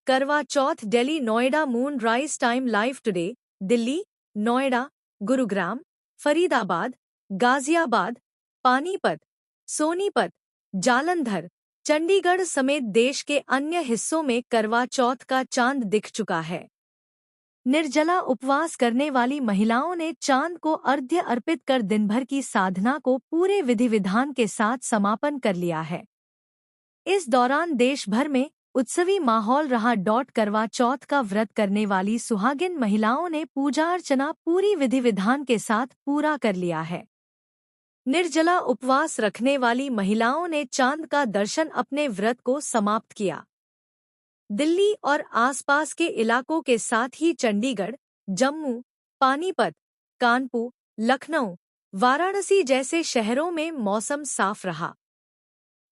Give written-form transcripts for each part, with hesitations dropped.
करवा Chauth Delhi Noida moonrise time live today Delhi, Noida, Gurugram, Faridabad, Ghaziabad, Panipat, Sonipat, Jalandhar, Chandigarh समेत देश के अन्य हिस्सों में करवा चौथ का चांद दिख चुका है। निर्जला उपवास करने वाली महिलाओं ने चांद को अर्घ्य अर्पित कर दिनभर की साधना को पूरे विधि विधान के साथ समापन कर लिया है। इस दौरान देश भर में उत्सवी माहौल रहा। करवा चौथ का व्रत करने वाली सुहागिन महिलाओं ने पूजा अर्चना पूरी विधि विधान के साथ पूरा कर लिया है। निर्जला उपवास रखने वाली महिलाओं ने चांद का दर्शन अपने व्रत को समाप्त किया। दिल्ली और आसपास के इलाकों के साथ ही चंडीगढ़, जम्मू, पानीपत, कानपुर, लखनऊ, वाराणसी जैसे शहरों में मौसम साफ रहा।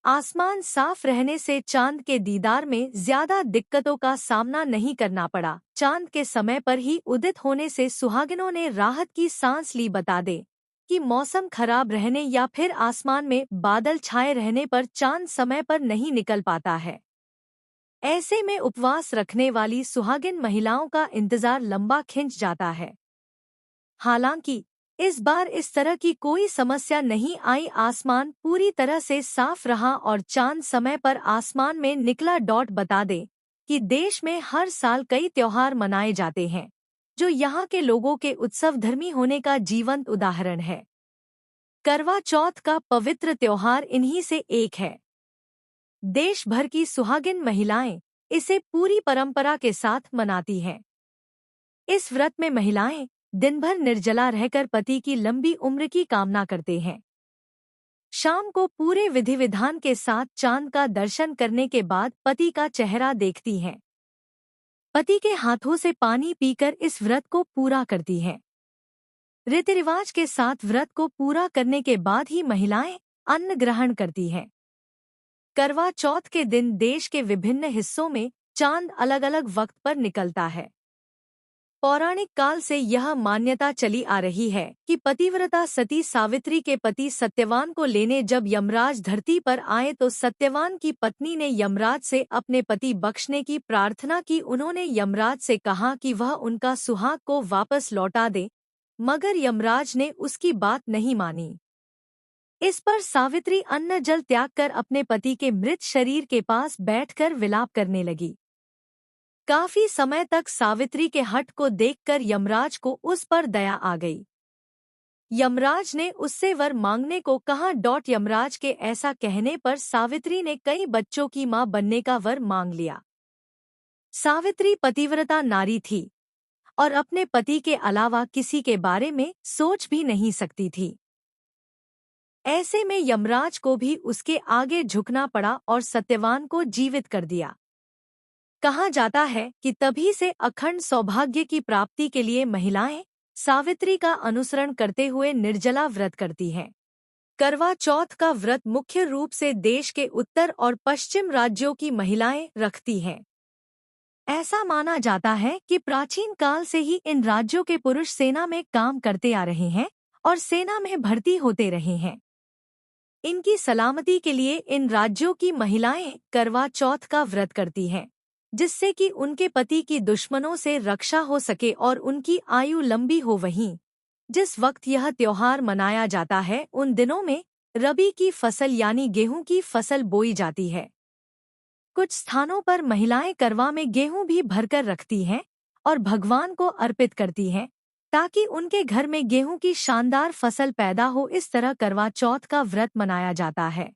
आसमान साफ रहने से चांद के दीदार में ज्यादा दिक्कतों का सामना नहीं करना पड़ा। चांद के समय पर ही उदित होने से सुहागिनों ने राहत की सांस ली। बता दें कि मौसम खराब रहने या फिर आसमान में बादल छाए रहने पर चांद समय पर नहीं निकल पाता है। ऐसे में उपवास रखने वाली सुहागिन महिलाओं का इंतजार लंबा खिंच जाता है। हालांकि इस बार इस तरह की कोई समस्या नहीं आई। आसमान पूरी तरह से साफ रहा और चांद समय पर आसमान में निकला। बता दें कि देश में हर साल कई त्योहार मनाए जाते हैं, जो यहाँ के लोगों के उत्सवधर्मी होने का जीवंत उदाहरण है। करवा चौथ का पवित्र त्योहार इन्हीं से एक है। देश भर की सुहागिन महिलाएं इसे पूरी परंपरा के साथ मनाती हैं। इस व्रत में महिलाएं दिन भर निर्जला रहकर पति की लंबी उम्र की कामना करते हैं। शाम को पूरे विधि विधान के साथ चांद का दर्शन करने के बाद पति का चेहरा देखती हैं। पति के हाथों से पानी पीकर इस व्रत को पूरा करती हैं। रीति रिवाज के साथ व्रत को पूरा करने के बाद ही महिलाएं अन्न ग्रहण करती हैं। करवा चौथ के दिन देश के विभिन्न हिस्सों में चांद अलग अलग वक्त पर निकलता है। पौराणिक काल से यह मान्यता चली आ रही है कि पतिव्रता सती सावित्री के पति सत्यवान को लेने जब यमराज धरती पर आए तो सत्यवान की पत्नी ने यमराज से अपने पति बख्शने की प्रार्थना की। उन्होंने यमराज से कहा कि वह उनका सुहाग को वापस लौटा दे, मगर यमराज ने उसकी बात नहीं मानी। इस पर सावित्री अन्न जल त्याग कर अपने पति के मृत शरीर के पास बैठकर विलाप करने लगी। काफी समय तक सावित्री के हठ को देखकर यमराज को उस पर दया आ गई। यमराज ने उससे वर मांगने को कहा। यमराज के ऐसा कहने पर सावित्री ने कई बच्चों की मां बनने का वर मांग लिया। सावित्री पतिव्रता नारी थी और अपने पति के अलावा किसी के बारे में सोच भी नहीं सकती थी। ऐसे में यमराज को भी उसके आगे झुकना पड़ा और सत्यवान को जीवित कर दिया। कहा जाता है कि तभी से अखंड सौभाग्य की प्राप्ति के लिए महिलाएं सावित्री का अनुसरण करते हुए निर्जला व्रत करती हैं। करवा चौथ का व्रत मुख्य रूप से देश के उत्तर और पश्चिम राज्यों की महिलाएं रखती हैं। ऐसा माना जाता है कि प्राचीन काल से ही इन राज्यों के पुरुष सेना में काम करते आ रहे हैं और सेना में भर्ती होते रहे हैं। इनकी सलामती के लिए इन राज्यों की महिलाएं करवा चौथ का व्रत करती हैं, जिससे कि उनके पति की दुश्मनों से रक्षा हो सके और उनकी आयु लंबी हो। वहीं जिस वक्त यह त्योहार मनाया जाता है उन दिनों में रबी की फसल यानी गेहूं की फसल बोई जाती है। कुछ स्थानों पर महिलाएं करवा में गेहूं भी भरकर रखती हैं और भगवान को अर्पित करती हैं ताकि उनके घर में गेहूं की शानदार फसल पैदा हो। इस तरह करवा चौथ का व्रत मनाया जाता है।